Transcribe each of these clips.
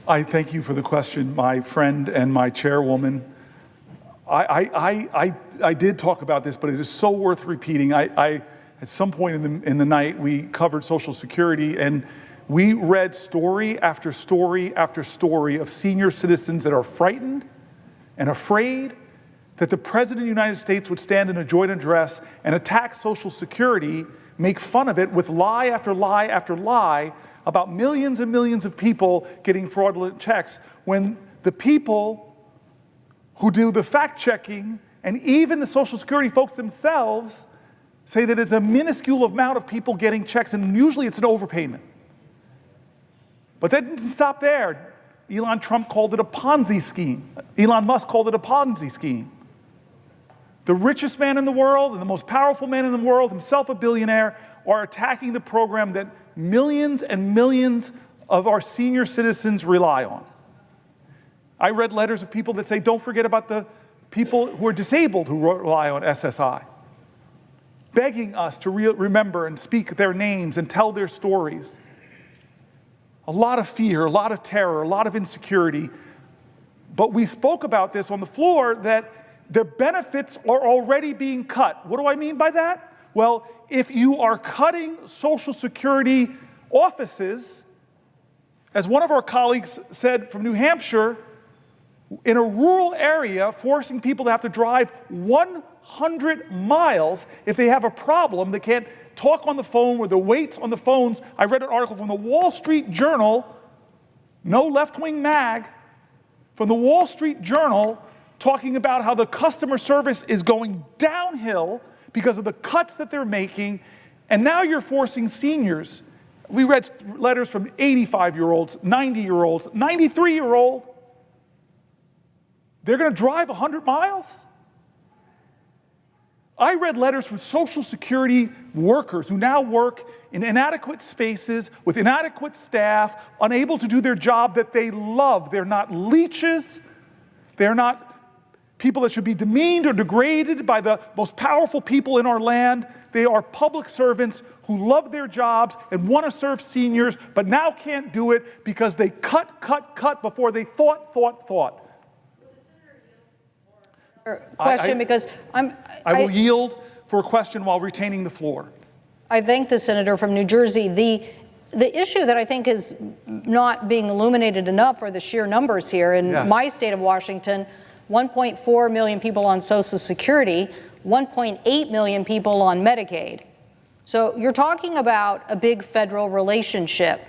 I thank you for the question, my friend and my chairwoman. I did talk about this, but it is so worth repeating. At some point in the night, we covered Social Security, and we read story after story after story of senior citizens that are frightened and afraid that the President of the United States would stand in a joint address and attack Social Security, make fun of it with lie after lie after lie about millions and millions of people getting fraudulent checks, when the people who do the fact-checking and even the Social Security folks themselves say that it's a minuscule amount of people getting checks, and usually it's an overpayment. But that didn't stop there. Elon Musk called it a Ponzi scheme. The richest man in the world and the most powerful man in the world, himself a billionaire, are attacking the program that millions and millions of our senior citizens rely on. I read letters of people that say, don't forget about the people who are disabled who rely on SSI, begging us to remember and speak their names and tell their stories. A lot of fear, a lot of terror, a lot of insecurity. But we spoke about this on the floor, that their benefits are already being cut. What do I mean by that? Well, if you are cutting Social Security offices, as one of our colleagues said from New Hampshire, in a rural area, forcing people to have to drive 100 miles if they have a problem, they can't talk on the phone with the waits on the phones. I read an article from the Wall Street Journal, no left-wing mag, from the Wall Street Journal, talking about how the customer service is going downhill because of the cuts that they're making, and now you're forcing seniors. We read letters from 85-year-olds, 90-year-olds, 93-year-old. They're going to drive 100 miles? I read letters from Social Security workers who now work in inadequate spaces with inadequate staff, unable to do their job that they love. They're not leeches. They're not people that should be demeaned or degraded by the most powerful people in our land. They are public servants who love their jobs and want to serve seniors, but now can't do it because they cut before they thought. Question, because I will yield for a question while retaining the floor. I thank the senator from New Jersey. The issue that I think is not being illuminated enough are the sheer numbers here. In my state of Washington, 1.4 million people on Social Security, 1.8 million people on Medicaid. So you're talking about a big federal relationship.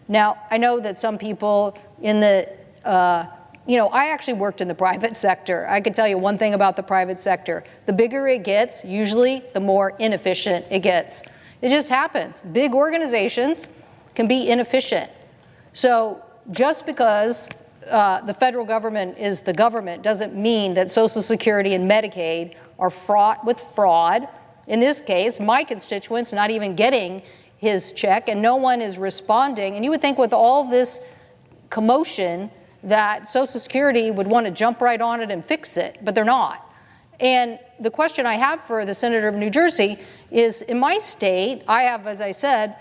Now, I know that some people in the, I actually worked in the private sector. I can tell you one thing about the private sector. The bigger it gets, usually the more inefficient it gets. It just happens. Big organizations can be inefficient. So just because the federal government is the government doesn't mean that Social Security and Medicaid are fraught with fraud. In this case, my constituent's not even getting his check and no one is responding. And you would think with all this commotion that Social Security would want to jump right on it and fix it, but they're not. And the question I have for the senator of New Jersey is, in my state, I have, as I said,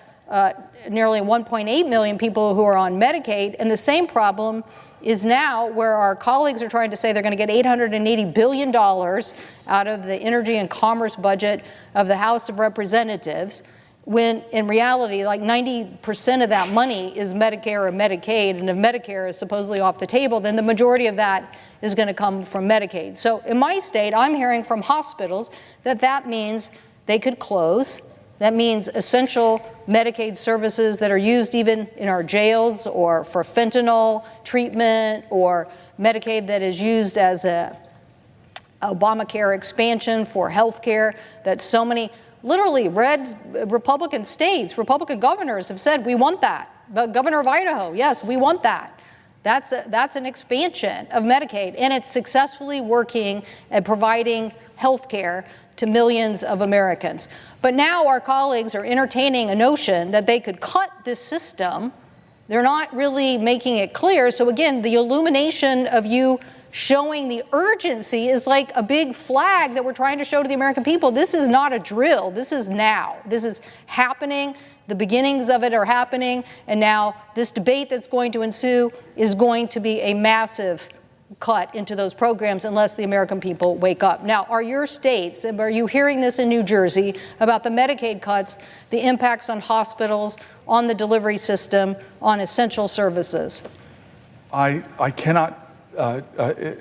nearly 1.8 million people who are on Medicaid, and the same problem is now where our colleagues are trying to say they're going to get $880 billion out of the energy and commerce budget of the House of Representatives, when in reality, like 90% of that money is Medicare or Medicaid, and if Medicare is supposedly off the table, then the majority of that is going to come from Medicaid. So in my state, I'm hearing from hospitals that means they could close. That means essential Medicaid services that are used even in our jails or for fentanyl treatment, or Medicaid that is used as a Obamacare expansion for health care, that so many literally red Republican states, Republican governors have said, we want that. The governor of Idaho, yes, we want that. That's an expansion of Medicaid, and it's successfully working at providing health care to millions of Americans. But now our colleagues are entertaining a notion that they could cut this system. They're not really making it clear. So again, the illumination of you showing the urgency is like a big flag that we're trying to show to the American people. This is not a drill. This is now. This is happening. The beginnings of it are happening, and now this debate that's going to ensue is going to be a massive cut into those programs unless the American people wake up. Now, are your states, are you hearing this in New Jersey about the Medicaid cuts, the impacts on hospitals, on the delivery system, on essential services? I cannot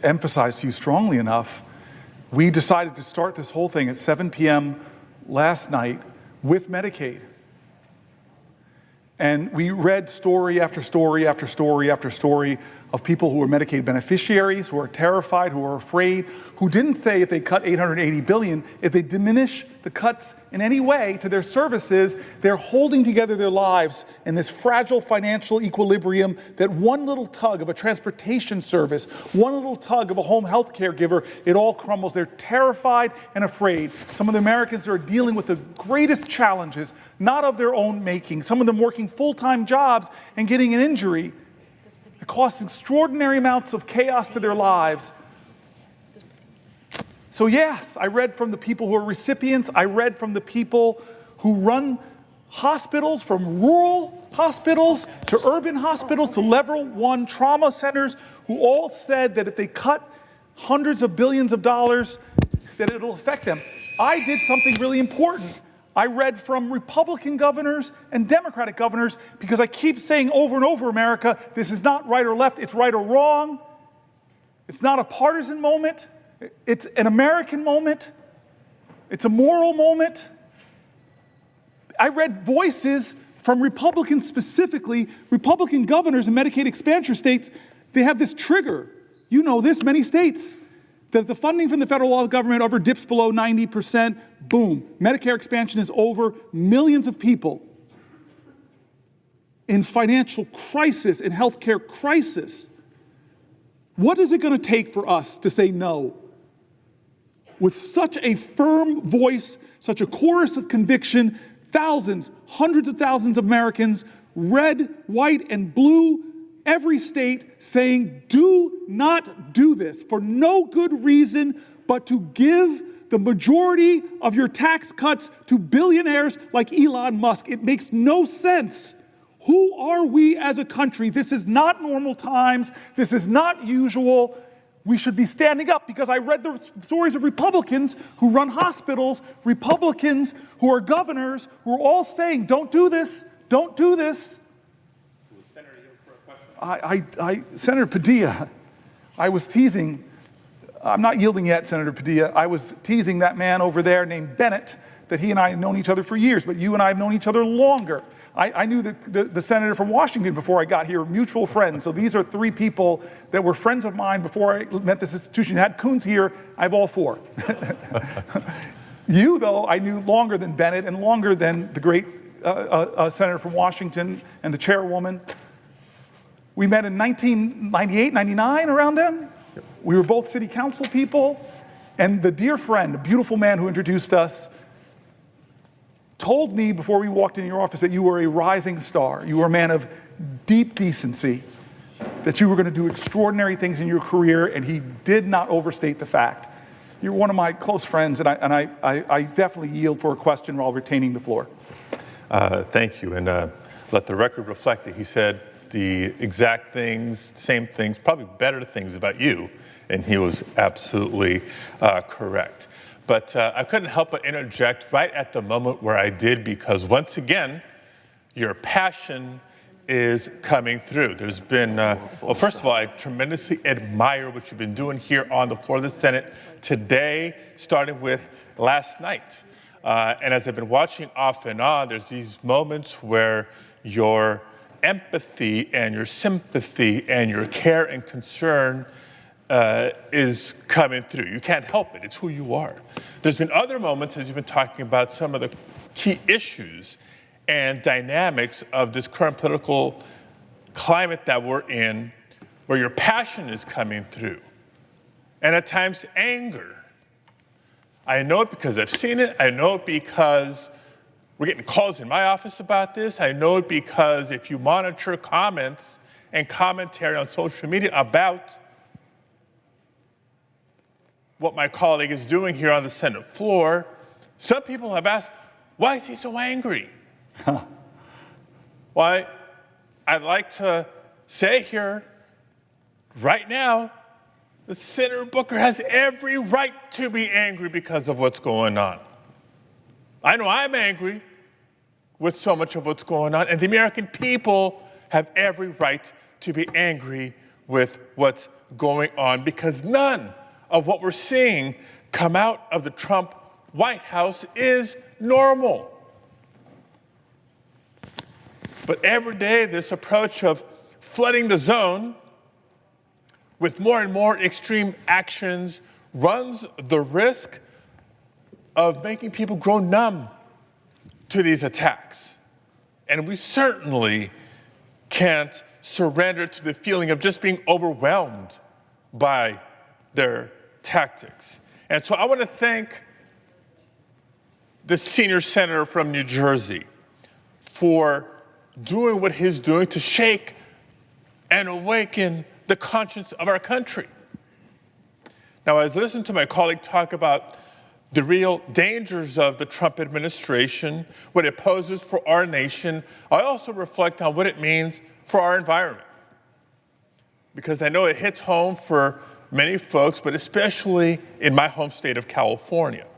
emphasize to you strongly enough, we decided to start this whole thing at 7 p.m. last night with Medicaid. And we read story after story after story after story of people who are Medicaid beneficiaries, who are terrified, who are afraid, who didn't say if they cut $880 billion, if they diminish the cuts in any way to their services, they're holding together their lives in this fragile financial equilibrium that one little tug of a transportation service, one little tug of a home health care giver, it all crumbles. They're terrified and afraid. Some of the Americans are dealing with the greatest challenges, not of their own making. Some of them working full-time jobs and getting an injury. It costs extraordinary amounts of chaos to their lives. So yes, I read from the people who are recipients. I read from the people who run hospitals, from rural hospitals to urban hospitals to level 1 trauma centers, who all said that if they cut hundreds of billions of dollars, that it'll affect them. I did something really important. I read from Republican governors and Democratic governors, because I keep saying over and over, America, this is not right or left, it's right or wrong. It's not a partisan moment. It's an American moment. It's a moral moment. I read voices from Republicans specifically, Republican governors in Medicaid expansion states. They have this trigger. You know this, many states, that if the funding from the federal government ever dips below 90%, boom, Medicare expansion is over. Millions of people in financial crisis, in healthcare crisis. What is it going to take for us to say no? With such a firm voice, such a chorus of conviction, thousands, hundreds of thousands of Americans, red, white, and blue, every state saying, do not do this for no good reason but to give the majority of your tax cuts to billionaires like Elon Musk. It makes no sense. Who are we as a country? This is not normal times. This is not usual. We should be standing up, because I read the stories of Republicans who run hospitals, Republicans who are governors, who are all saying, don't do this, don't do this. Senator Padilla, I was teasing, I'm not yielding yet, Senator Padilla, I was teasing that man over there named Bennett, that he and I have known each other for years, but you and I have known each other longer. I knew the senator from Washington before I got here, mutual friends. So these are 3 people that were friends of mine before I met this institution. Had Coons here, I have all 4. You, though, I knew longer than Bennett and longer than the great senator from Washington and the chairwoman. We met in 1998, 99, around then. We were both city council people. And the dear friend, a beautiful man who introduced us, told me before we walked into your office that you were a rising star. You were a man of deep decency, that you were going to do extraordinary things in your career, and he did not overstate the fact. You're one of my close friends, and I definitely yield for a question while retaining the floor. Thank you, and let the record reflect that he said the exact things, same things, probably better things about you, and he was absolutely correct. But I couldn't help but interject right at the moment where I did, because once again, your passion is coming through. There's been, well, first of all, I tremendously admire what you've been doing here on the floor of the Senate today, starting with last night. And as I've been watching off and on, there's these moments where your empathy and your sympathy and your care and concern is coming through. You can't help it. It's who you are. There's been other moments, as you've been talking about some of the key issues and dynamics of this current political climate that we're in, where your passion is coming through, and at times anger. I know it because I've seen it. I know it because we're getting calls in my office about this. I know it because if you monitor comments and commentary on social media about what my colleague is doing here on the Senate floor, some people have asked, why is he so angry? Well, I'd like to say here, right now, that Senator Booker has every right to be angry because of what's going on. I know I'm angry with so much of what's going on, and the American people have every right to be angry with what's going on, because none of what we're seeing come out of the Trump White House is normal. But every day, this approach of flooding the zone with more and more extreme actions runs the risk of making people grow numb to these attacks. And we certainly can't surrender to the feeling of just being overwhelmed by their tactics. And so I want to thank the senior senator from New Jersey for doing what he's doing to shake and awaken the conscience of our country. Now, as I listen to my colleague talk about the real dangers of the Trump administration, what it poses for our nation, I also reflect on what it means for our environment. Because I know it hits home for many folks, but especially in my home state of California.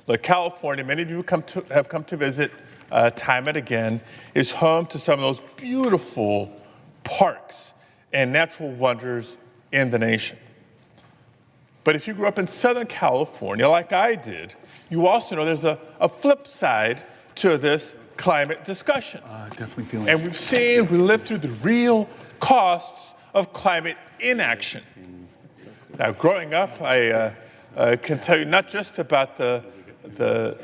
Look, California, many of you have come to visit time and again, is home to some of those beautiful parks and natural wonders in the nation. But if you grew up in Southern California, like I did, you also know there's a flip side to this climate discussion. Definitely feeling And we lived through the real costs of climate inaction. Now, growing up, I can tell you not just about the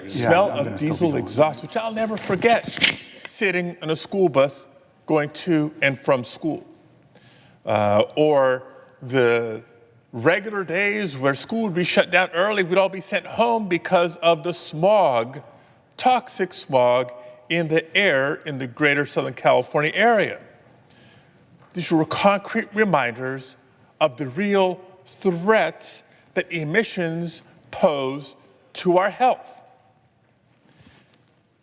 smell of diesel exhaust, which I'll never forget, sitting on a school bus going to and from school, or the regular days where school would be shut down early, we'd all be sent home because of the smog, toxic smog in the air in the greater Southern California area. These were concrete reminders of the real threats that emissions pose to our health.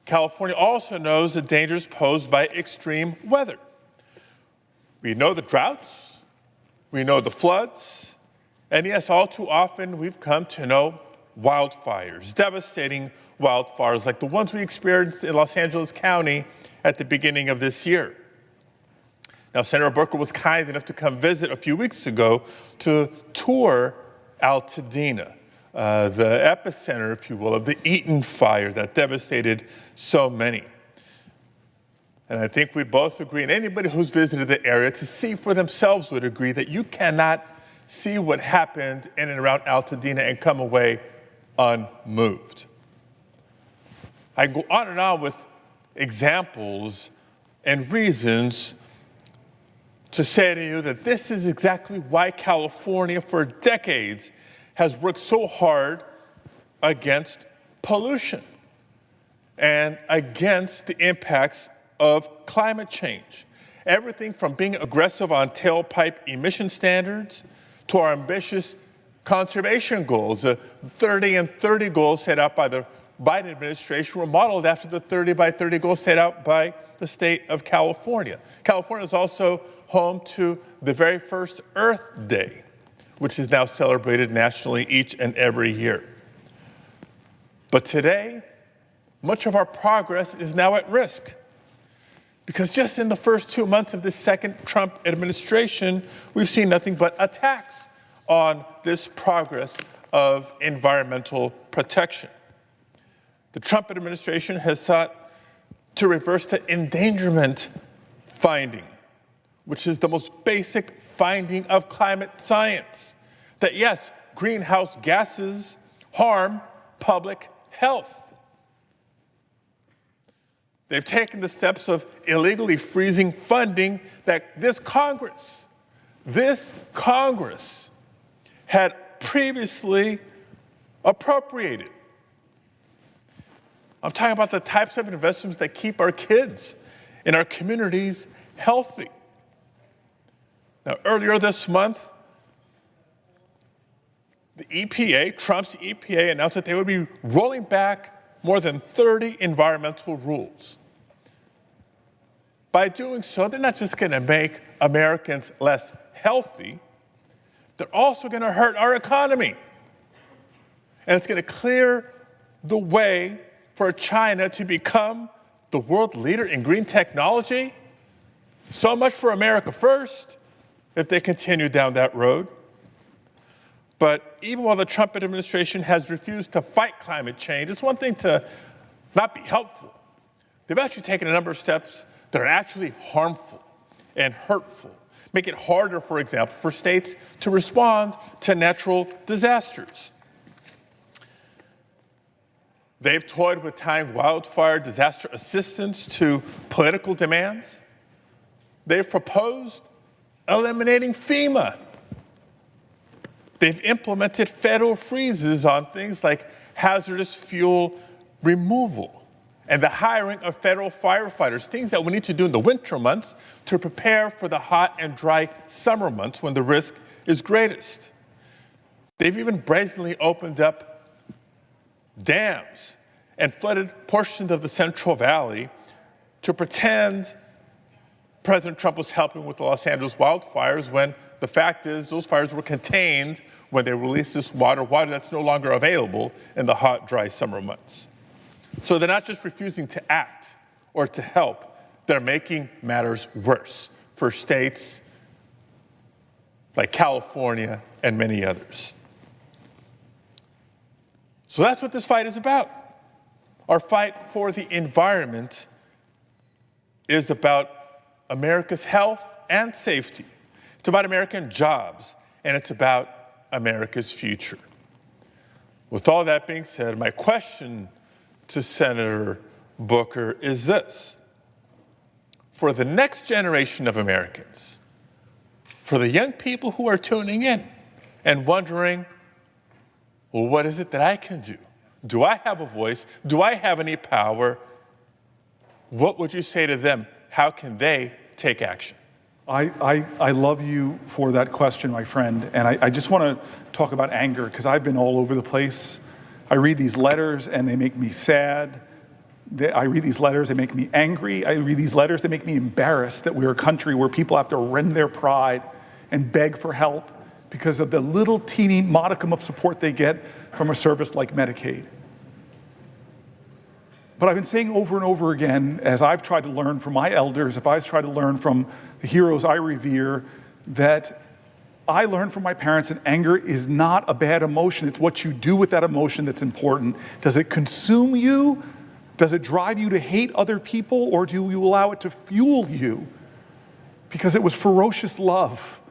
California also knows the dangers posed by extreme weather. We know the droughts, we know the floods, and yes, all too often we've come to know wildfires, devastating wildfires like the ones we experienced in Los Angeles County at the beginning of this year. Now, Senator Booker was kind enough to come visit a few weeks ago to tour Altadena, the epicenter, if you will, of the Eaton fire that devastated so many. And I think we both agree, and anybody who's visited the area to see for themselves would agree, that you cannot see what happened in and around Altadena and come away unmoved. I go on and on with examples and reasons to say to you that this is exactly why California for decades has worked so hard against pollution and against the impacts of climate change. Everything from being aggressive on tailpipe emission standards to our ambitious conservation goals. The 30 and 30 goals set out by the Biden administration were modeled after the 30 by 30 goals set out by the state of California. California is also home to the very first Earth Day, which is now celebrated nationally each and every year. But today, much of our progress is now at risk, because just in the first 2 months of this second Trump administration, we've seen nothing but attacks on this progress of environmental protection. The Trump administration has sought to reverse the endangerment finding, which is the most basic finding of climate science, that yes, greenhouse gases harm public health. They've taken the steps of illegally freezing funding that this Congress had previously appropriated. I'm talking about the types of investments that keep our kids in our communities healthy. Now, earlier this month, the EPA, Trump's EPA, announced that they would be rolling back more than 30 environmental rules. by doing so, they're not just going to make Americans less healthy, they're also going to hurt our economy. And it's going to clear the way for China to become the world leader in green technology. So much for America first, if they continue down that road. But even while the Trump administration has refused to fight climate change, it's one thing to not be helpful. They've actually taken a number of steps that are actually harmful and hurtful, make it harder, for example, for states to respond to natural disasters. They've toyed with tying wildfire disaster assistance to political demands. They've proposed eliminating FEMA. They've implemented federal freezes on things like hazardous fuel removal and the hiring of federal firefighters, things that we need to do in the winter months to prepare for the hot and dry summer months when the risk is greatest. They've even brazenly opened up dams and flooded portions of the Central Valley to pretend President Trump was helping with the Los Angeles wildfires when the fact is those fires were contained when they released this water that's no longer available in the hot, dry summer months. So they're not just refusing to act or to help, they're making matters worse for states like California and many others. So that's what this fight is about. Our fight for the environment is about America's health and safety. It's about American jobs, and it's about America's future. With all that being said, my question to Senator Booker is this. For the next generation of Americans, for the young people who are tuning in and wondering, well, what is it that I can do? Do I have a voice? Do I have any power? What would you say to them? How can they take action? I love you for that question, my friend. And I just want to talk about anger because I've been all over the place. I read these letters and they make me sad. I read these letters, they make me angry. I read these letters, they make me embarrassed that we're a country where people have to rend their pride and beg for help because of the little teeny modicum of support they get from a service like Medicaid. But I've been saying over and over again, as I've tried to learn from my elders, if I've tried to learn from the heroes I revere, that I learned from my parents that anger is not a bad emotion. It's what you do with that emotion that's important. Does it consume you? Does it drive you to hate other people? Or do you allow it to fuel you? Because it was ferocious love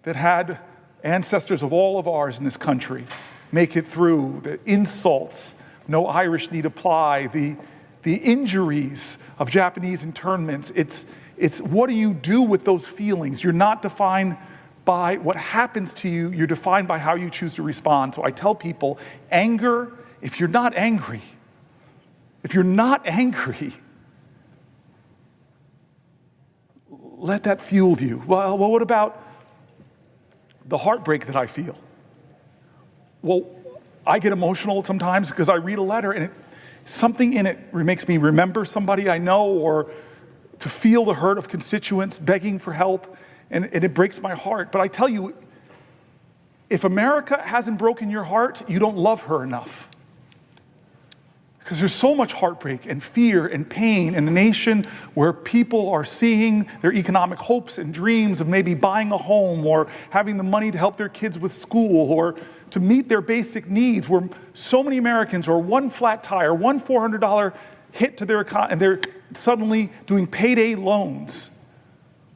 that had ancestors of all of ours in this country make it through the insults, no Irish need apply, the injuries of Japanese internments. It's what do you do with those feelings? You're not defined by what happens to you, you're defined by how you choose to respond. So I tell people, anger, if you're not angry, let that fuel you. Well, what about the heartbreak that I feel? Well, I get emotional sometimes because I read a letter and something in it makes me remember somebody I know or to feel the hurt of constituents begging for help, and it breaks my heart. But I tell you, if America hasn't broken your heart, you don't love her enough. Because there's so much heartbreak and fear and pain in a nation where people are seeing their economic hopes and dreams of maybe buying a home or having the money to help their kids with school or to meet their basic needs, where so many Americans are one flat tire, one $400 hit to their account, and they're suddenly doing payday loans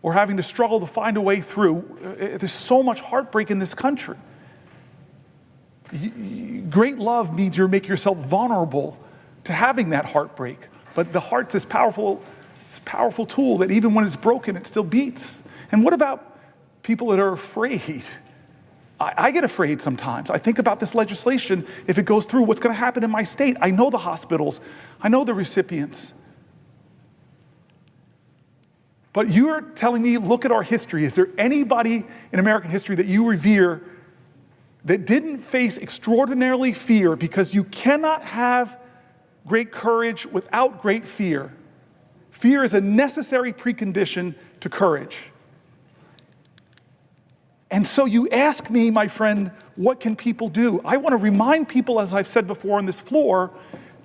or having to struggle to find a way through. There's so much heartbreak in this country. Great love means you make yourself vulnerable to having that heartbreak. But the heart's this powerful tool that even when it's broken, it still beats. And what about people that are afraid? I get afraid sometimes. I think about this legislation, if it goes through, what's going to happen in my state? I know the hospitals. I know the recipients. But you're telling me, look at our history. Is there anybody in American history that you revere that didn't face extraordinarily fear? Because you cannot have great courage without great fear. Fear is a necessary precondition to courage. And so you ask me, my friend, what can people do? I want to remind people, as I've said before on this floor,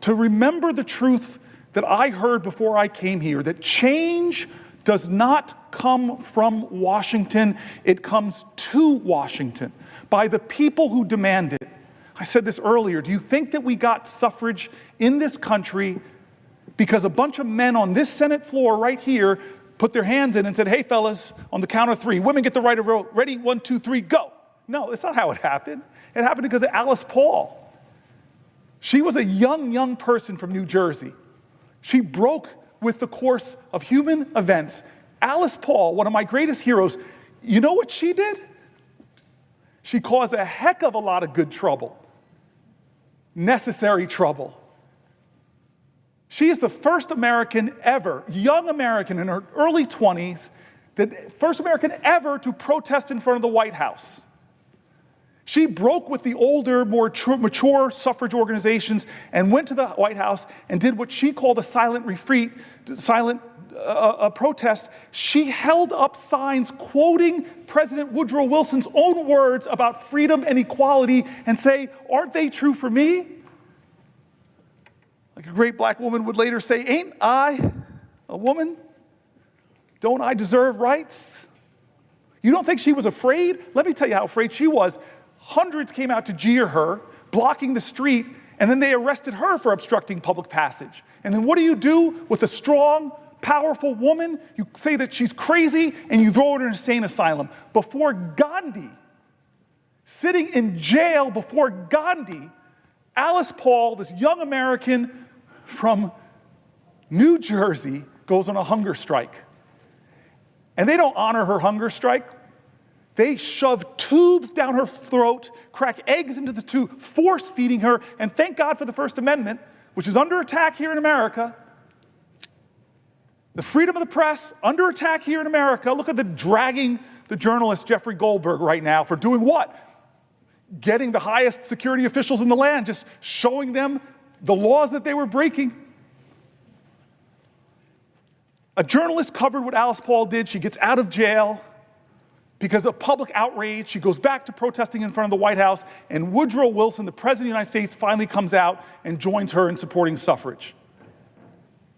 to remember the truth that I heard before I came here, that change does not come from Washington, it comes to Washington by the people who demand it. I said this earlier, do you think that we got suffrage in this country because a bunch of men on this Senate floor right here put their hands in and said, hey fellas, on the count of three, women get the right to vote, ready, 1, 2, 3, go. No, that's not how it happened. It happened because of Alice Paul. She was a young person from New Jersey. She broke with the course of human events. Alice Paul, one of my greatest heroes, you know what she did? She caused a heck of a lot of good trouble. Necessary trouble. She is the first American ever, young American in her early 20s, the first American ever to protest in front of the White House. She broke with the older, more mature suffrage organizations and went to the White House and did what she called a silent retreat, a protest. She held up signs quoting President Woodrow Wilson's own words about freedom and equality and say, aren't they true for me? Like a great black woman would later say, ain't I a woman? Don't I deserve rights? You don't think she was afraid? Let me tell you how afraid she was. Hundreds came out to jeer her, blocking the street, and then they arrested her for obstructing public passage. And then what do with a strong, powerful woman? You say that she's crazy, and you throw her in an insane asylum. Before Gandhi, sitting in jail before Gandhi, Alice Paul, this young American from New Jersey, goes on a hunger strike. And they don't honor her hunger strike. They shove tubes down her throat, crack eggs into the tube, force feeding her, and thank God for the First Amendment, which is under attack here in America. The freedom of the press, under attack here in America. Look at the dragging the journalist Jeffrey Goldberg right now for doing what? Getting the highest security officials in the land, just showing them the laws that they were breaking. A journalist covered what Alice Paul did. She gets out of jail. Because of public outrage, she goes back to protesting in front of the White House, and Woodrow Wilson, the President of the United States, finally comes out and joins her in supporting suffrage.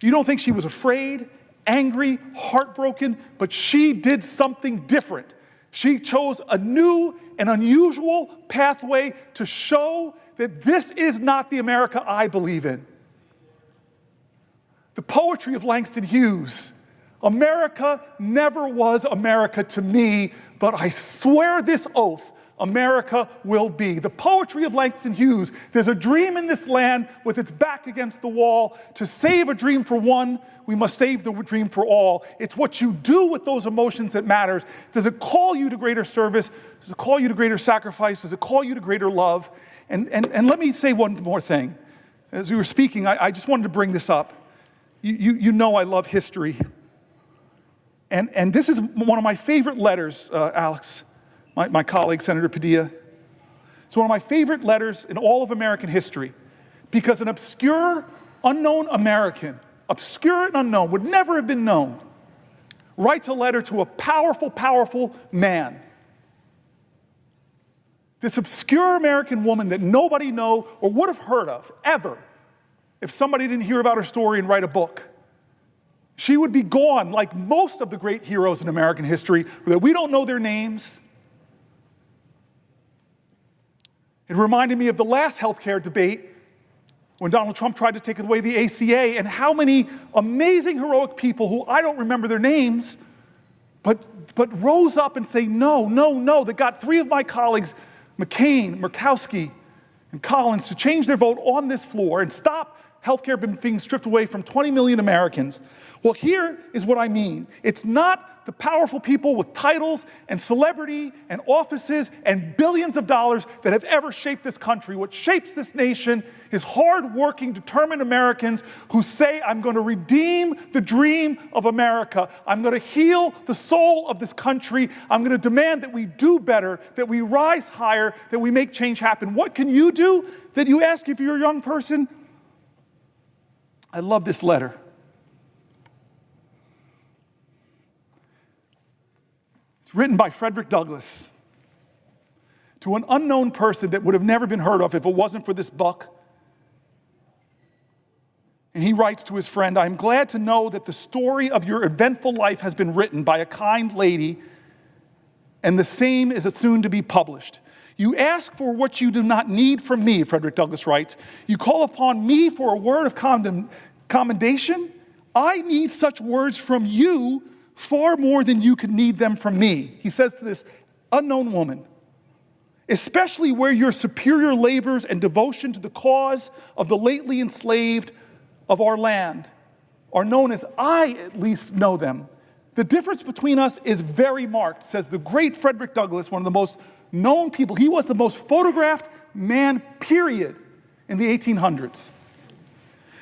You don't think she was afraid, angry, heartbroken, but she did something different. She chose a new and unusual pathway to show that this is not the America I believe in. The poetry of Langston Hughes. America never was America to me, but I swear this oath, America will be. The poetry of Langston Hughes. There's a dream in this land with its back against the wall. To save a dream for one, we must save the dream for all. It's what you do with those emotions that matters. Does it call you to greater service? Does it call you to greater sacrifice? Does it call you to greater love? And let me say one more thing. As we were speaking, I just wanted to bring this up. You know I love history. And this is one of my favorite letters, Alex, my colleague, Senator Padilla. It's one of my favorite letters in all of American history because an obscure, unknown American, obscure and unknown, would never have been known, writes a letter to a powerful, powerful man. This obscure American woman that nobody know or would have heard of, ever, if somebody didn't hear about her story and write a book. She would be gone like most of the great heroes in American history, that we don't know their names. It reminded me of the last healthcare debate when Donald Trump tried to take away the ACA, and how many amazing, heroic people who I don't remember their names, but rose up and say, no, no, no, that got three of my colleagues, McCain, Murkowski, and Collins, to change their vote on this floor and stop healthcare being stripped away from 20 million Americans. Well, here is what I mean. It's not the powerful people with titles and celebrity and offices and billions of dollars that have ever shaped this country. What shapes this nation is hard-working, determined Americans who say, I'm going to redeem the dream of America. I'm going to heal the soul of this country. I'm going to demand that we do better, that we rise higher, that we make change happen. What can you do? That you ask if you're a young person? I love this letter. It's written by Frederick Douglass to an unknown person that would have never been heard of if it wasn't for this book. And he writes to his friend, "I am glad to know that the story of your eventful life has been written by a kind lady, and the same is soon to be published. You ask for what you do not need from me," Frederick Douglass writes. "You call upon me for a word of commendation. I need such words from you far more than you could need them from me," he says to this unknown woman, "especially where your superior labors and devotion to the cause of the lately enslaved of our land are known as I at least know them. The difference between us is very marked," says the great Frederick Douglass, one of the most known people. He was the most photographed man, period, in the 1800s.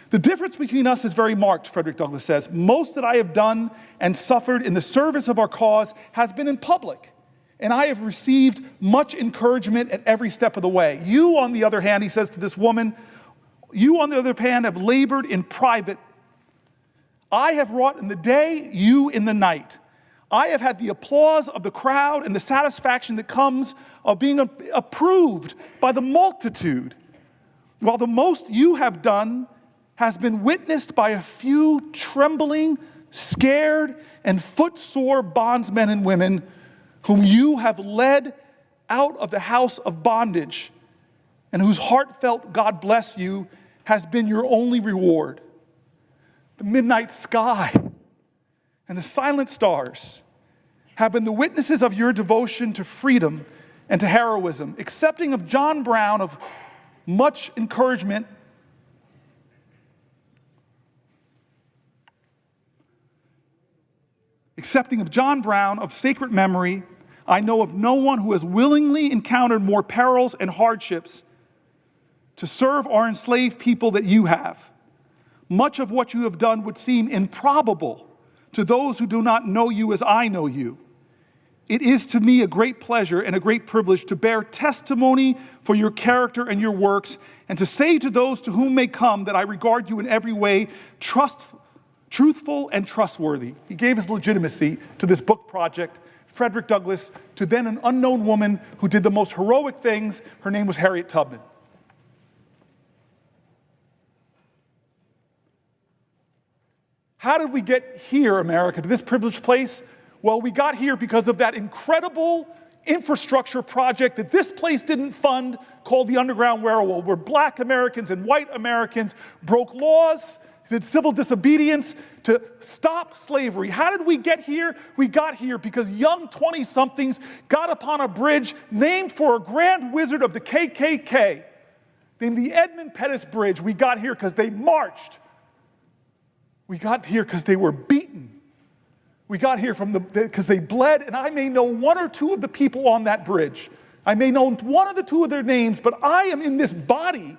"The difference between us is very marked," Frederick Douglass says. "Most that I have done and suffered in the service of our cause has been in public, and I have received much encouragement at every step of the way. You, on the other hand," he says to this woman, "you, on the other hand, have labored in private. I have wrought in the day, you in the night. I have had the applause of the crowd and the satisfaction that comes of being approved by the multitude, while the most you have done has been witnessed by a few trembling, scared, and footsore bondsmen and women whom you have led out of the house of bondage, and whose heartfelt God bless you has been your only reward. The midnight sky and the silent stars have been the witnesses of your devotion to freedom and to heroism, accepting of John Brown of much encouragement of sacred memory. I know of no one who has willingly encountered more perils and hardships to serve our enslaved people that you have. Much of what you have done would seem improbable to those who do not know you as I know you. It is to me a great pleasure and a great privilege to bear testimony for your character and your works, and to say to those to whom may come that I regard you in every way truthful and trustworthy." He gave his legitimacy to this book project, Frederick Douglass, to then an unknown woman who did the most heroic things. Her name was Harriet Tubman. How did we get here, America, to this privileged place? Well, we got here because of that incredible infrastructure project that this place didn't fund, called the Underground Railroad, where black Americans and white Americans broke laws, did civil disobedience to stop slavery. How did we get here? We got here because young 20-somethings got upon a bridge named for a grand wizard of the KKK, named the Edmund Pettus Bridge. We got here because they marched. We got here because they were beaten. We got here because they bled, and I may know one or two of the people on that bridge. I may know one of the two of their names, but I am in this body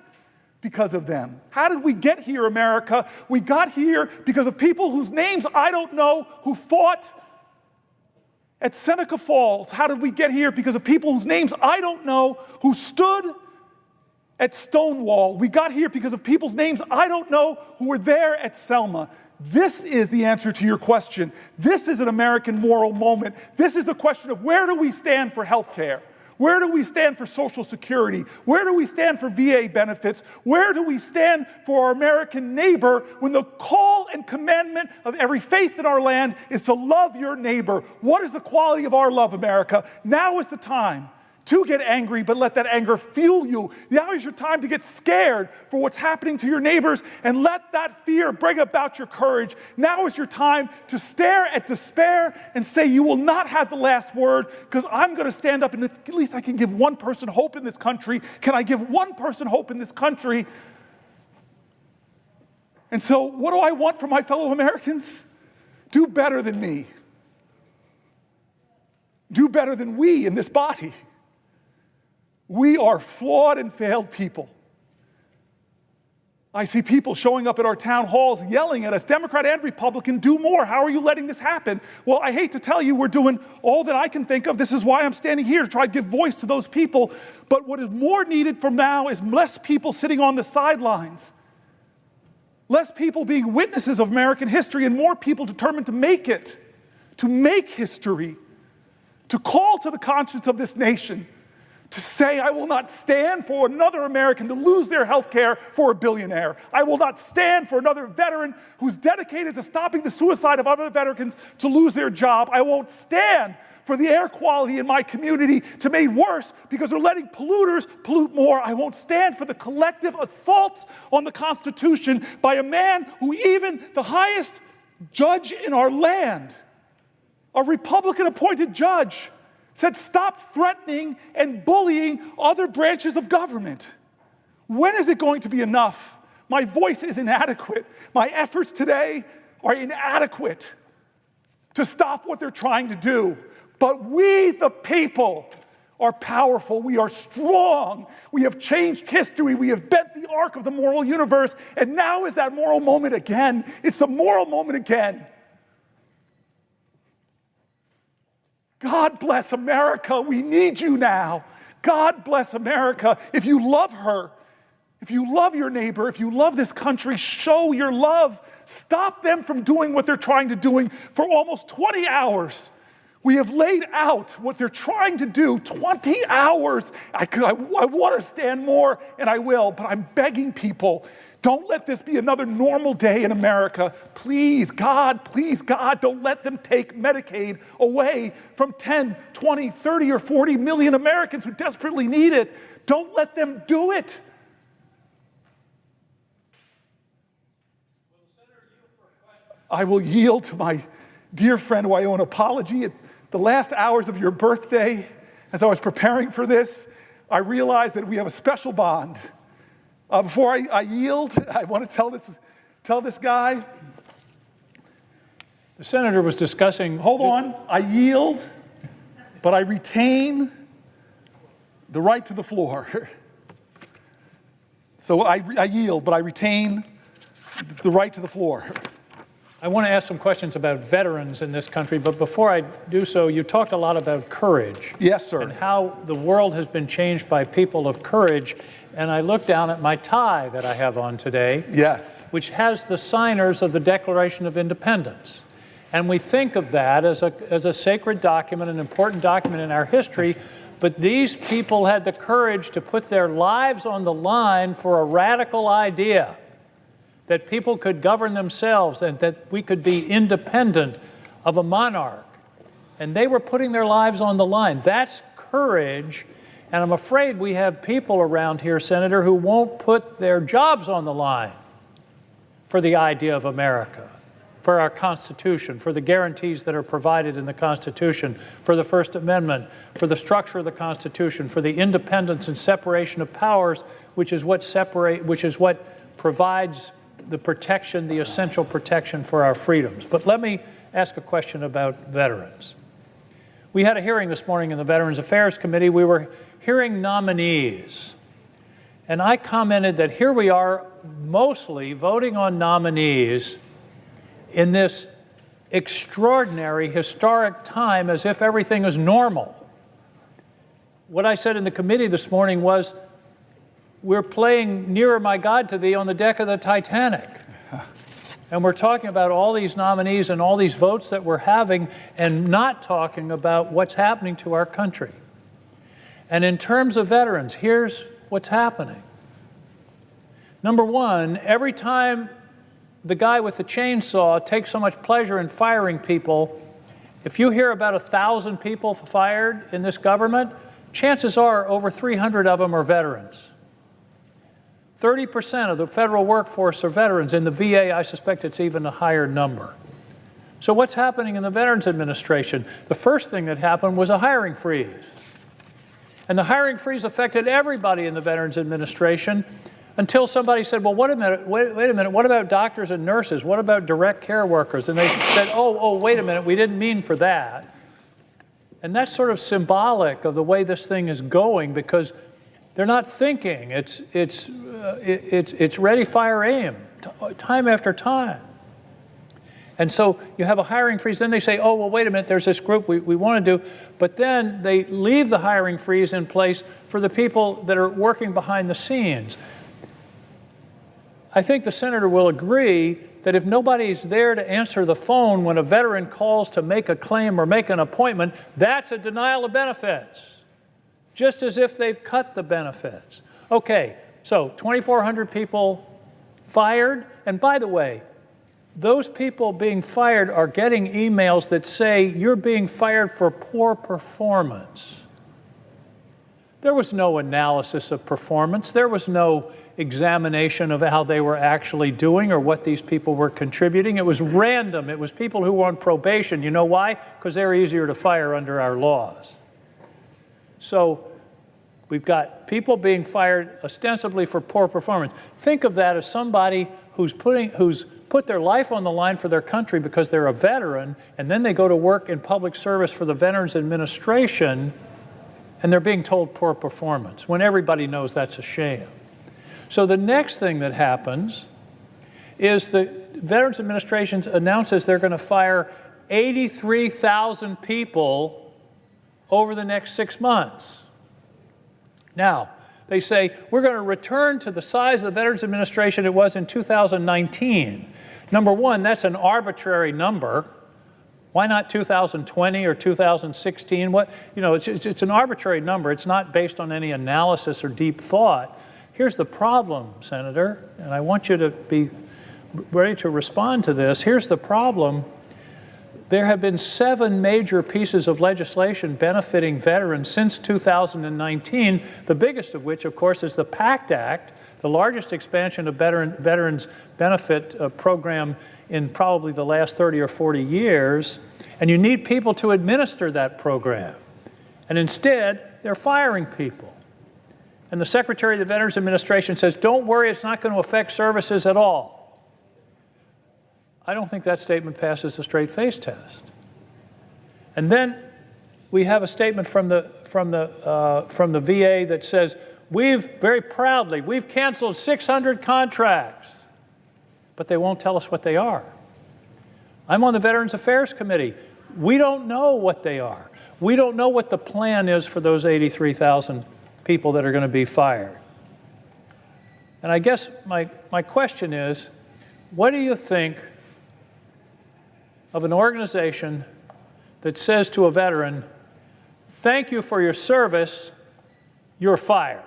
because of them. How did we get here, America? We got here because of people whose names I don't know, who fought at Seneca Falls. How did we get here? Because of people whose names I don't know, who stood at Stonewall. We got here because of people's names I don't know, who were there at Selma. This is the answer to your question. This is an American moral moment. This is the question of where do we stand for health care? Where do we stand for Social Security? Where do we stand for VA benefits? Where do we stand for our American neighbor when the call and commandment of every faith in our land is to love your neighbor? What is the quality of our love, America? Now is the time to get angry, but let that anger fuel you. Now is your time to get scared for what's happening to your neighbors, and let that fear bring about your courage. Now is your time to stare at despair and say, you will not have the last word, because I'm going to stand up, and at least I can give one person hope in this country. Can I give one person hope in this country? And so what do I want from my fellow Americans? Do better than me. Do better than we in this body. We are flawed and failed people. I see people showing up at our town halls yelling at us, Democrat and Republican, do more. How are you letting this happen? Well, I hate to tell you, we're doing all that I can think of. This is why I'm standing here, to try to give voice to those people. But what is more needed from now is less people sitting on the sidelines, less people being witnesses of American history, and more people determined to make it, to make history, to call to the conscience of this nation, to say, I will not stand for another American to lose their health care for a billionaire. I will not stand for another veteran who's dedicated to stopping the suicide of other veterans to lose their job. I won't stand for the air quality in my community to be made worse because they're letting polluters pollute more. I won't stand for the collective assaults on the Constitution by a man who even the highest judge in our land, a Republican-appointed judge, said, stop threatening and bullying other branches of government. When is it going to be enough? My voice is inadequate. My efforts today are inadequate to stop what they're trying to do. But we, the people, are powerful. We are strong. We have changed history. We have bent the arc of the moral universe. And now is that moral moment again. It's the moral moment again. God bless America. We need you now. God bless America. If you love her, if you love your neighbor, if you love this country, show your love. Stop them from doing what they're trying to do. For almost 20 hours, we have laid out what they're trying to do. 20 hours. I want to stand more, and I will, but I'm begging people, don't let this be another normal day in America. Please, God, don't let them take Medicaid away from 10, 20, 30, or 40 million Americans who desperately need it. Don't let them do it. I will yield to my dear friend who I owe an apology. At the last hours of your birthday, as I was preparing for this, I realized that we have a special bond. Before I yield, I want to tell this guy. The senator was discussing. Hold on. I yield, but I retain the right to the floor. So I yield, but I retain the right to the floor. I want to ask some questions about veterans in this country, but before I do so, you talked a lot about courage. Yes, sir. And how the world has been changed by people of courage. And I look down at my tie that I have on today. Yes. Which has the signers of the Declaration of Independence. And we think of that as a sacred document, an important document in our history, but these people had the courage to put their lives on the line for a radical idea, that people could govern themselves and that we could be independent of a monarch. And they were putting their lives on the line. That's courage. And I'm afraid we have people around here, Senator, who won't put their jobs on the line for the idea of America, for our Constitution, for the guarantees that are provided in the Constitution, for the First Amendment, for the structure of the Constitution, for the independence and separation of powers, which is what provides the protection, the essential protection for our freedoms. But let me ask a question about veterans. We had a hearing this morning in the Veterans Affairs Committee. We were hearing nominees. And I commented that here we are mostly voting on nominees in this extraordinary, historic time as if everything is normal. What I said in the committee this morning was, we're playing Nearer My God to Thee on the deck of the Titanic. And we're talking about all these nominees and all these votes that we're having and not talking about what's happening to our country. And in terms of veterans, here's what's happening. Number one, every time the guy with the chainsaw takes so much pleasure in firing people, if you hear about 1,000 people fired in this government, chances are over 300 of them are veterans. 30% of the federal workforce are veterans. In the VA, I suspect it's even a higher number. So what's happening in the Veterans Administration? The first thing that happened was a hiring freeze. And the hiring freeze affected everybody in the Veterans Administration until somebody said, well, wait a minute, what about doctors and nurses? What about direct care workers? And they said, oh, wait a minute, we didn't mean for that. And that's sort of symbolic of the way this thing is going, because they're not thinking. It's ready, fire, aim, time after time. And so you have a hiring freeze. Then they say, oh, well, wait a minute, there's this group we want to do. But then they leave the hiring freeze in place for the people that are working behind the scenes. I think the senator will agree that if nobody's there to answer the phone when a veteran calls to make a claim or make an appointment, that's a denial of benefits, just as if they've cut the benefits. Okay, so 2,400 people fired. And by the way, those people being fired are getting emails that say you're being fired for poor performance. There was no analysis of performance. There was no examination of how they were actually doing or what these people were contributing. It was random. It was people who were on probation. You know why? Because they're easier to fire under our laws. So we've got people being fired ostensibly for poor performance. Think of that as somebody who's put their life on the line for their country because they're a veteran, and then they go to work in public service for the Veterans Administration, and they're being told poor performance, when everybody knows that's a sham. So the next thing that happens is the Veterans Administration announces they're going to fire 83,000 people over the next 6 months. Now, they say, we're going to return to the size of the Veterans Administration it was in 2019. Number one, that's an arbitrary number. Why not 2020 or 2016? It's an arbitrary number. It's not based on any analysis or deep thought. Here's the problem, Senator, and I want you to be ready to respond to this. Here's the problem. There have been 7 major pieces of legislation benefiting veterans since 2019, the biggest of which, of course, is the PACT Act, the largest expansion of veterans benefit program in probably the last 30 or 40 years, and you need people to administer that program. And instead, they're firing people. And the Secretary of the Veterans Administration says, don't worry, it's not going to affect services at all. I don't think that statement passes the straight face test. And then we have a statement from the VA that says, very proudly, we've canceled 600 contracts, but they won't tell us what they are. I'm on the Veterans Affairs Committee. We don't know what they are. We don't know what the plan is for those 83,000 people that are going to be fired. And I guess my question is, what do you think of an organization that says to a veteran, thank you for your service, you're fired?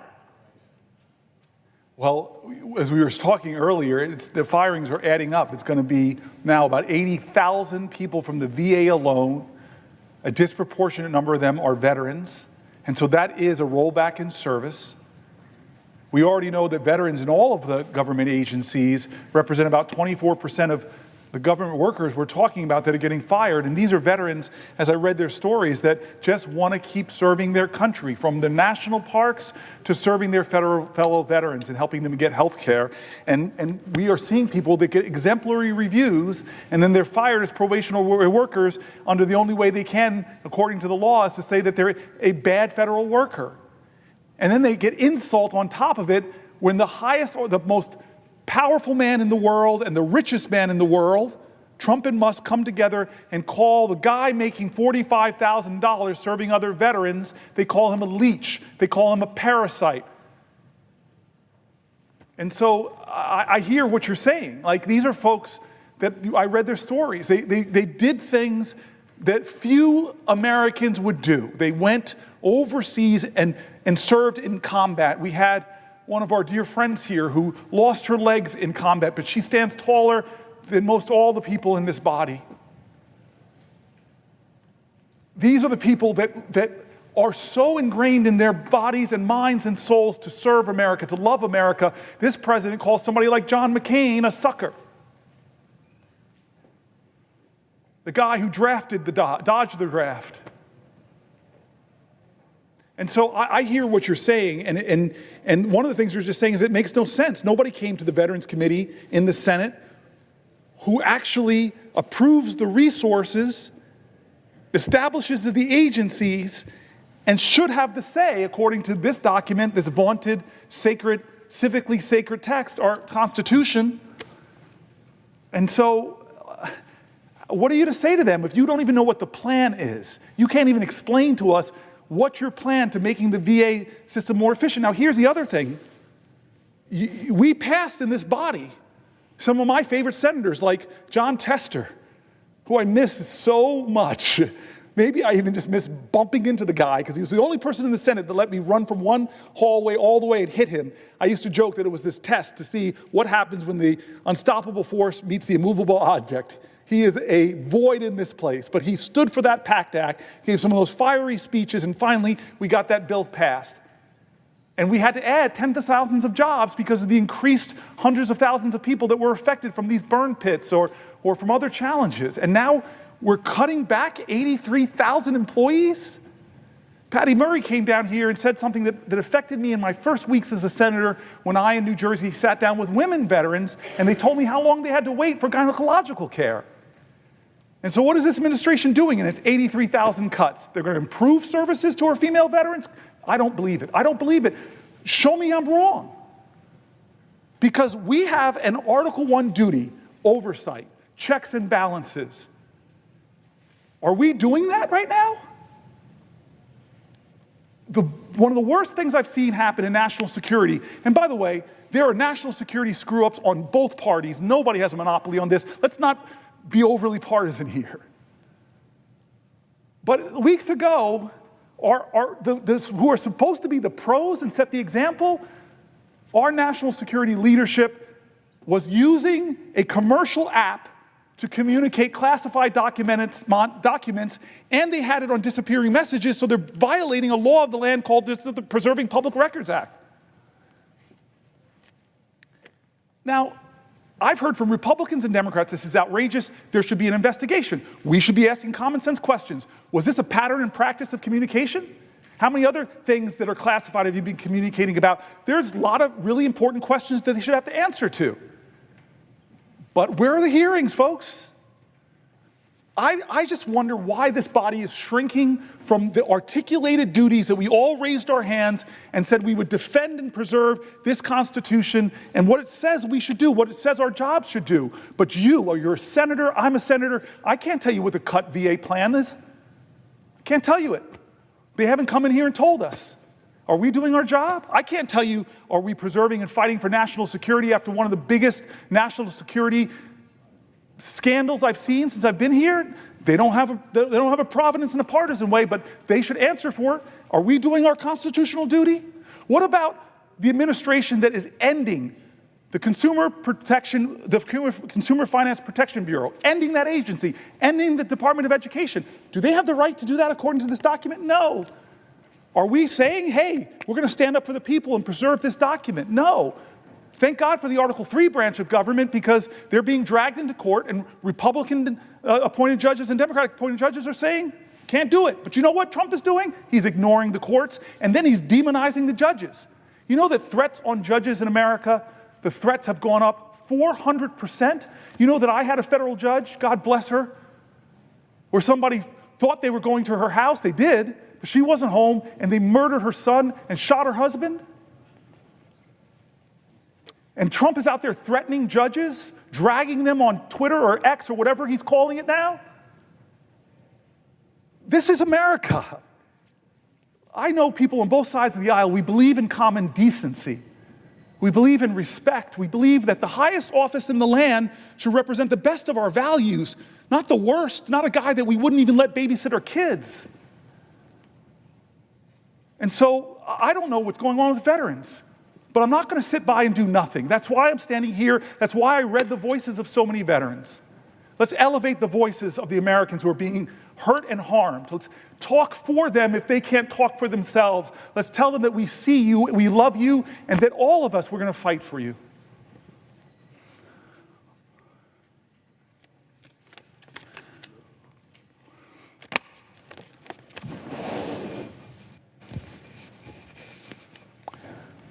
Well, as we were talking earlier, the firings are adding up. It's going to be now about 80,000 people from the VA alone. A disproportionate number of them are veterans. And so that is a rollback in service. We already know that veterans in all of the government agencies represent about 24% of the government workers we're talking about that are getting fired. And these are veterans, as I read their stories, that just want to keep serving their country, from the national parks to serving their fellow veterans and helping them get health care. And we are seeing people that get exemplary reviews, and then they're fired as probational workers under the only way they can, according to the law, is to say that they're a bad federal worker. And then they get insult on top of it when the highest or the most powerful man in the world and the richest man in the world, Trump and Musk, come together and call the guy making $45,000 serving other veterans, they call him a leech. They call him a parasite. And so I hear what you're saying. Like, these are folks that I read their stories. They did things that few Americans would do. They went overseas and served in combat. We had one of our dear friends here who lost her legs in combat, but she stands taller than most all the people in this body. These are the people that are so ingrained in their bodies and minds and souls to serve America, to love America. This president calls somebody like John McCain a sucker. The guy who drafted dodged the draft. And so I hear what you're saying, and one of the things you're just saying is it makes no sense. Nobody came to the Veterans Committee in the Senate who actually approves the resources, establishes the agencies, and should have the say, according to this document, this vaunted, sacred, civically sacred text, our Constitution. And so what are you to say to them if you don't even know what the plan is? You can't even explain to us what's your plan to making the VA system more efficient. Now, here's the other thing. We passed in this body Some of my favorite senators, like John Tester, who I miss so much. Maybe I even just miss bumping into the guy because he was the only person in the Senate that let me run from one hallway all the way and hit him. I used to joke that it was this test to see what happens when the unstoppable force meets the immovable object. He is a void in this place, but he stood for that PACT Act, gave some of those fiery speeches, and finally we got that bill passed. And we had to add tens of thousands of jobs because of the increased hundreds of thousands of people that were affected from these burn pits or from other challenges. And now we're cutting back 83,000 employees? Patty Murray came down here and said something that affected me in my first weeks as a senator when I in New Jersey sat down with women veterans and they told me how long they had to wait for gynecological care. And so what is this administration doing in its 83,000 cuts? They're going to improve services to our female veterans? I don't believe it. I don't believe it. Show me I'm wrong. Because we have an Article I duty, oversight, checks and balances. Are we doing that right now? One of the worst things I've seen happen in national security, and by the way, there are national security screw-ups on both parties. Nobody has a monopoly on this. Let's not be overly partisan here. But weeks ago, who are supposed to be the pros and set the example, our national security leadership was using a commercial app to communicate classified documents, and they had it on disappearing messages, so they're violating a law of the land called the Preserving Public Records Act. Now, I've heard from Republicans and Democrats, this is outrageous, there should be an investigation. We should be asking common sense questions. Was this a pattern and practice of communication? How many other things that are classified have you been communicating about? There's a lot of really important questions that they should have to answer to. But where are the hearings, folks? I just wonder why this body is shrinking from the articulated duties that we all raised our hands and said we would defend and preserve this Constitution and what it says we should do, what it says our jobs should do. But you're a senator, I'm a senator, I can't tell you what the cut VA plan is. I can't tell you it. They haven't come in here and told us. Are we doing our job? I can't tell you, are we preserving and fighting for national security after one of the biggest national security scandals I've seen since I've been here? They don't have a providence in a partisan way, but they should answer for it. Are we doing our constitutional duty? What about the administration that is ending the Consumer Finance Protection Bureau, ending that agency, ending the Department of Education? Do they have the right to do that according to this document? No. Are we saying, hey, we're going to stand up for the people and preserve this document? No. Thank God for the Article III branch of government because they're being dragged into court and Republican appointed judges and Democratic appointed judges are saying, can't do it. But you know what Trump is doing? He's ignoring the courts and then he's demonizing the judges. You know that threats on judges in America, the threats have gone up 400%? You know that I had a federal judge, God bless her, where somebody thought they were going to her house, they did, but she wasn't home, and they murdered her son and shot her husband? And Trump is out there threatening judges, dragging them on Twitter or X or whatever he's calling it now? This is America. I know people on both sides of the aisle, we believe in common decency. We believe in respect. We believe that the highest office in the land should represent the best of our values, not the worst, not a guy that we wouldn't even let babysit our kids. And so I don't know what's going on with veterans, but I'm not going to sit by and do nothing. That's why I'm standing here. That's why I read the voices of so many veterans. Let's elevate the voices of the Americans who are being hurt and harmed. Let's talk for them if they can't talk for themselves. Let's tell them that we see you, we love you, and that all of us, we're going to fight for you.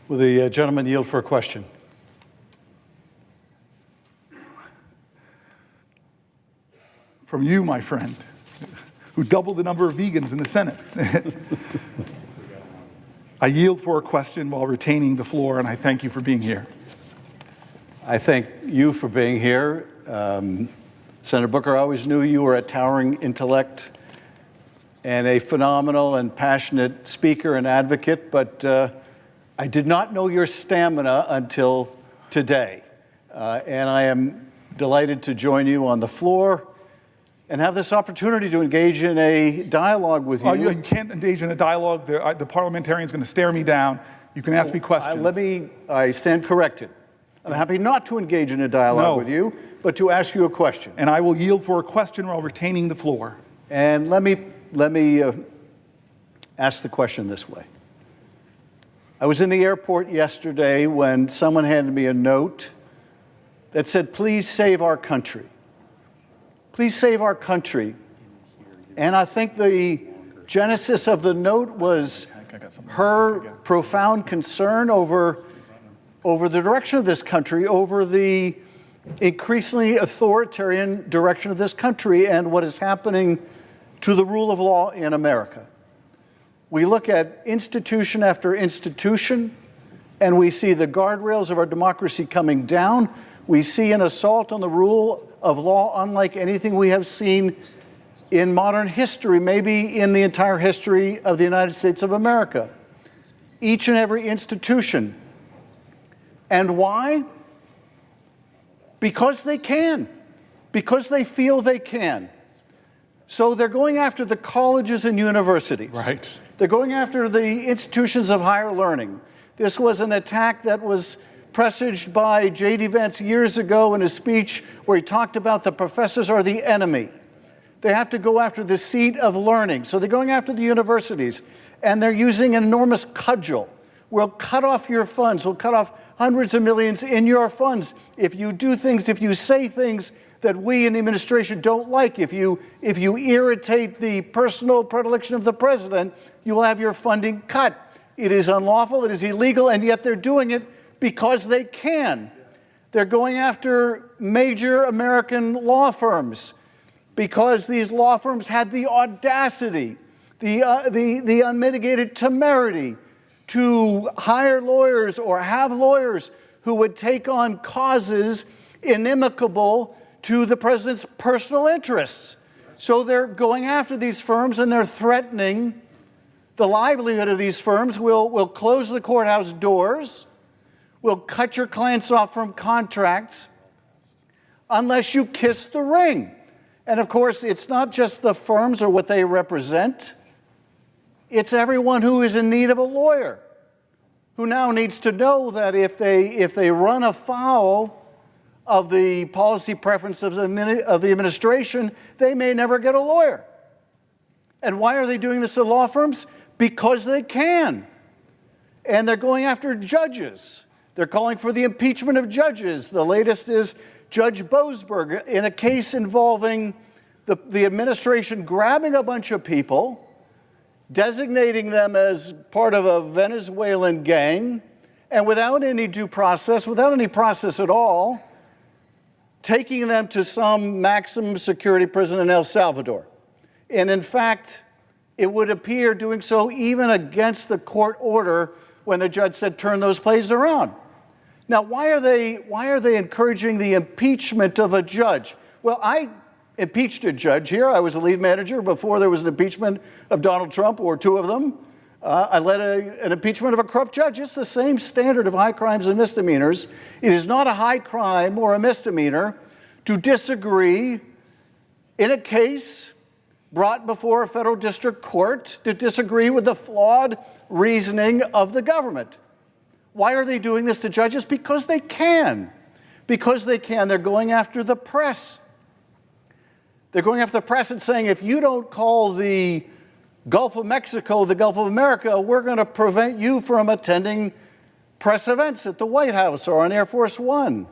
Will the gentleman yield for a question? From you, my friend, who doubled the number of vegans in the Senate. I yield for a question while retaining the floor, and I thank you for being here. I thank you for being here. Senator Booker, I always knew you were a towering intellect and a phenomenal and passionate speaker and advocate, but I did not know your stamina until today. And I am delighted to join you on the floor and have this opportunity to engage in a dialogue with you. You can't engage in a dialogue. The parliamentarian is going to stare me down. You can ask me questions. I stand corrected. I'm happy not to engage in a dialogue with you, but to ask you a question. And I will yield for a question while retaining the floor. And let me ask the question this way. I was in the airport yesterday when someone handed me a note that said, "Please save our country. Please save our country." And I think the genesis of the note was her profound concern over the direction of this country, over the increasingly authoritarian direction of this country and what is happening to the rule of law in America. We look at institution after institution, and we see the guardrails of our democracy coming down. We see an assault on the rule of law unlike anything we have seen in modern history, maybe in the entire history of the United States of America. Each and every institution. And why? Because they can. Because they feel they can. So they're going after the colleges and universities. Right. They're going after the institutions of higher learning. This was an attack that was presaged by J.D. Vance years ago in a speech where he talked about the professors are the enemy. They have to go after the seat of learning. So they're going after the universities, and they're using an enormous cudgel. We'll cut off your funds. We'll cut off hundreds of millions in your funds if you do things, if you say things that we in the administration don't like. If you irritate the personal predilection of the president, you will have your funding cut. It is unlawful, it is illegal, and yet they're doing it because they can. They're going after major American law firms because these law firms had the audacity, the unmitigated temerity to hire lawyers or have lawyers who would take on causes inimical to the president's personal interests. So they're going after these firms and they're threatening the livelihood of these firms. We'll close the courthouse doors. We'll cut your clients off from contracts unless you kiss the ring. And of course, it's not just the firms or what they represent. It's everyone who is in need of a lawyer, who now needs to know that if they run afoul of the policy preferences of the administration, they may never get a lawyer. And why are they doing this to law firms? Because they can. And they're going after judges. They're calling for the impeachment of judges. The latest is Judge Boasberg in a case involving the administration grabbing a bunch of people, designating them as part of a Venezuelan gang, and without any due process, without any process at all, taking them to some maximum security prison in El Salvador. And in fact, it would appear doing so even against the court order when the judge said, turn those places around. Now, why are they encouraging the impeachment of a judge? Well, I impeached a judge here. I was a lead manager before there was an impeachment of Donald Trump, or two of them. I led an impeachment of a corrupt judge. It's the same standard of high crimes and misdemeanors. It is not a high crime or a misdemeanor to disagree in a case brought before a federal district court, to disagree with the flawed reasoning of the government. Why are they doing this to judges? Because they can. Because they can. They're going after the press. They're going after the press and saying, if you don't call the Gulf of Mexico the Gulf of America, we're going to prevent you from attending press events at the White House or on Air Force One.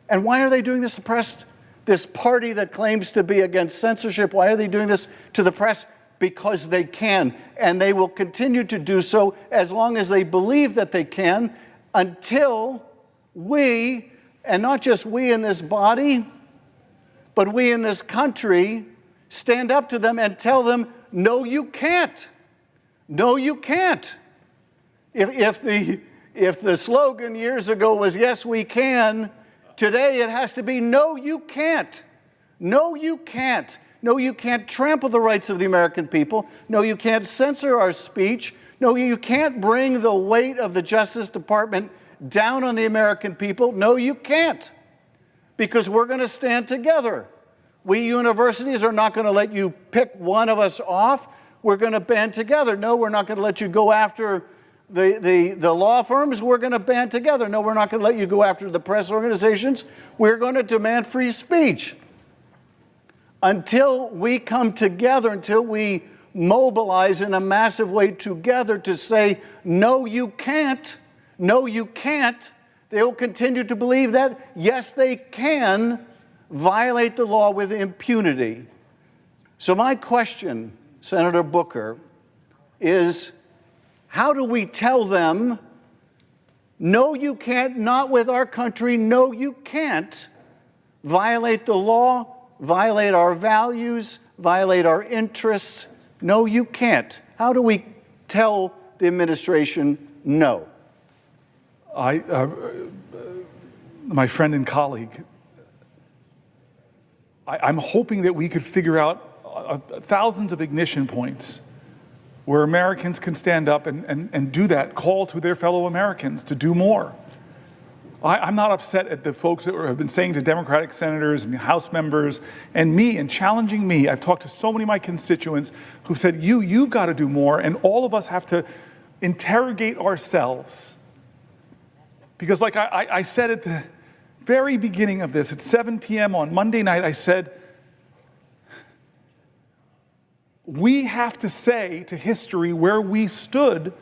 And why are they doing this to press? This party that claims to be against censorship, why are they doing this to the press? Because they can, and they will continue to do so as long as they believe that they can, until we, and not just we in this body, but we in this country, stand up to them and tell them, no, you can't. No, you can't. If the slogan years ago was, yes, we can, today it has to be, no, you can't. No, you can't. No, you can't trample the rights of the American people. No, you can't censor our speech. No, you can't bring the weight of the Justice Department down on the American people. No, you can't, because we're going to stand together. We universities are not going to let you pick one of us off. We're going to band together. No, we're not going to let you go after the law firms. We're going to band together. No, we're not going to let you go after the press organizations. We're going to demand free speech. Until we come together, until we mobilize in a massive way together to say, no, you can't, no, you can't, they will continue to believe that, yes, they can violate the law with impunity. So my question, Senator Booker, is how do we tell them, no, you can't, not with our country, no, you can't violate the law, violate our values, violate our interests? No, you can't. How do we tell the administration no? My friend and colleague, I'm hoping that we could figure out thousands of ignition points where Americans can stand up and do that, call to their fellow Americans to do more. I'm not upset at the folks that have been saying to Democratic senators and House members and me and challenging me. I've talked to so many of my constituents who've said, you've got to do more, and all of us have to interrogate ourselves. Because like I said at the very beginning of this, at 7 p.m. on Monday night, I said, we have to say to history where we stood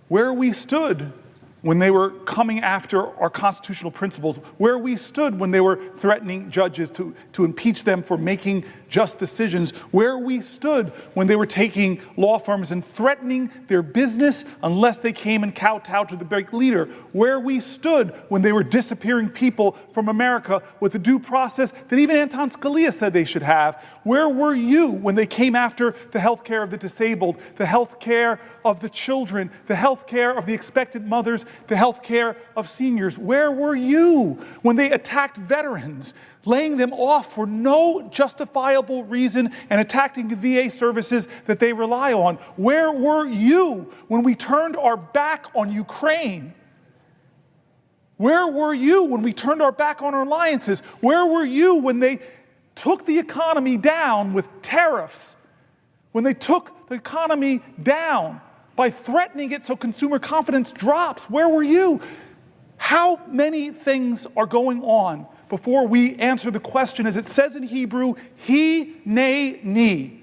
when they were coming after our constitutional principles, where we stood when they were threatening judges to impeach them for making just decisions, where we stood when they were taking law firms and threatening their business unless they came and kowtowed to the big leader, where we stood when they were disappearing people from America with the due process that even Anton Scalia said they should have. Where were you when they came after the health care of the disabled, the health care of the children, the health care of the expectant mothers, the health care of seniors? Where were you when they attacked veterans, laying them off for no justifiable reason and attacking the VA services that they rely on? Where were you when we turned our back on Ukraine? Where were you when we turned our back on our alliances? Where were you when they took the economy down with tariffs? When they took the economy down by threatening it so consumer confidence drops? Where were you? How many things are going on before we answer the question, as it says in Hebrew, he ne ni.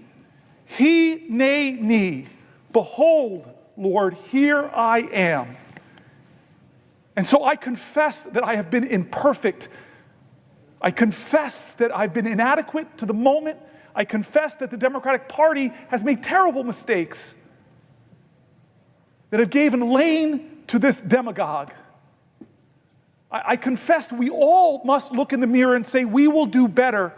He ne ni. Behold, Lord, here I am. And so I confess that I have been imperfect. I confess that I've been inadequate to the moment. I confess that the Democratic Party has made terrible mistakes that have given lane to this demagogue. I confess we all must look in the mirror and say we will do better.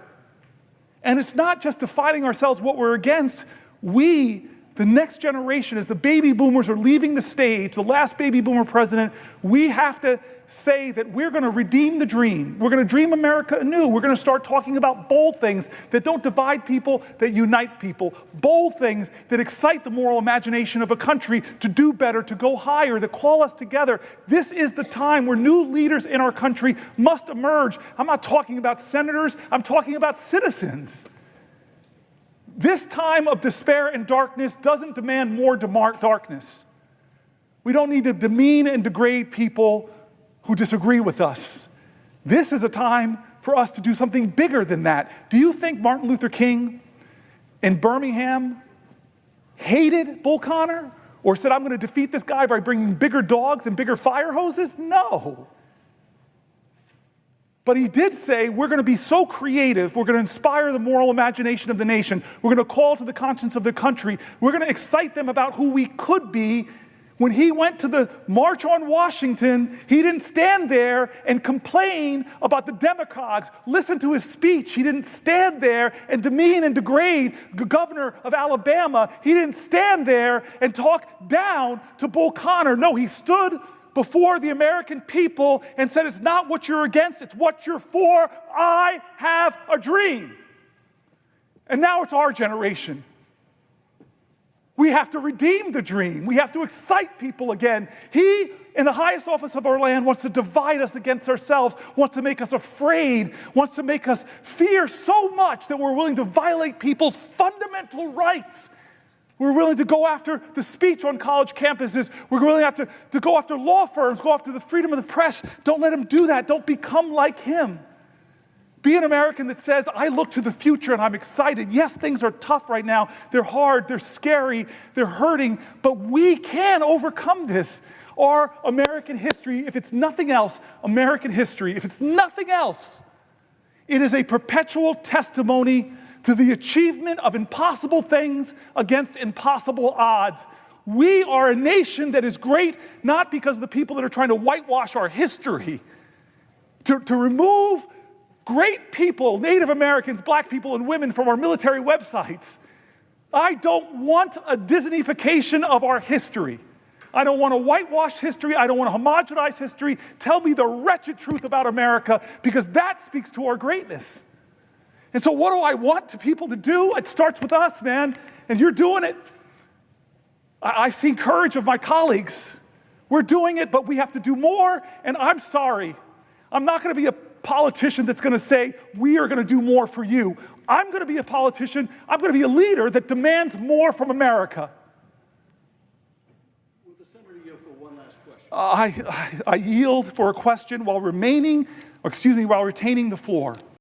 And it's not just defining ourselves what we're against. We, the next generation, as the baby boomers are leaving the stage, the last baby boomer president, we have to say that we're going to redeem the dream. We're going to dream America anew. We're going to start talking about bold things that don't divide people, that unite people. Bold things that excite the moral imagination of a country to do better, to go higher, that call us together. This is the time where new leaders in our country must emerge. I'm not talking about senators. I'm talking about citizens. This time of despair and darkness doesn't demand more darkness. We don't need to demean and degrade people who disagree with us. This is a time for us to do something bigger than that. Do you think Martin Luther King in Birmingham hated Bull Connor or said, I'm going to defeat this guy by bringing bigger dogs and bigger fire hoses? No. But he did say, we're going to be so creative, we're going to inspire the moral imagination of the nation, we're going to call to the conscience of the country, we're going to excite them about who we could be. When he went to the March on Washington, he didn't stand there and complain about the demagogues. Listen to his speech. He didn't stand there and demean and degrade the governor of Alabama. He didn't stand there and talk down to Bull Connor. No, he stood before the American people and said, it's not what you're against, it's what you're for. I have a dream. And now it's our generation. We have to redeem the dream. We have to excite people again. He, in the highest office of our land, wants to divide us against ourselves, wants to make us afraid, wants to make us fear so much that we're willing to violate people's fundamental rights. We're willing to go after the speech on college campuses. We're willing to go after law firms, go after the freedom of the press. Don't let him do that. Don't become like him. Be an American that says, I look to the future and I'm excited. Yes, things are tough right now. They're hard, they're scary, they're hurting, but we can overcome this. Our American history, if it's nothing else, American history, if it's nothing else, it is a perpetual testimony to the achievement of impossible things against impossible odds. We are a nation that is great, not because of the people that are trying to whitewash our history. To remove great people, Native Americans, black people, and women from our military websites. I don't want a Disneyfication of our history. I don't want to whitewash history. I don't want to homogenize history. Tell me the wretched truth about America, because that speaks to our greatness. And so what do I want people to do? It starts with us, man, and you're doing it. I've seen courage of my colleagues. We're doing it, but we have to do more, and I'm sorry. I'm not going to be a politician that's going to say, we are going to do more for you. I'm going to be a politician. I'm going to be a leader that demands more from America. Will the senator yield for one last question? I yield for a question while retaining the floor.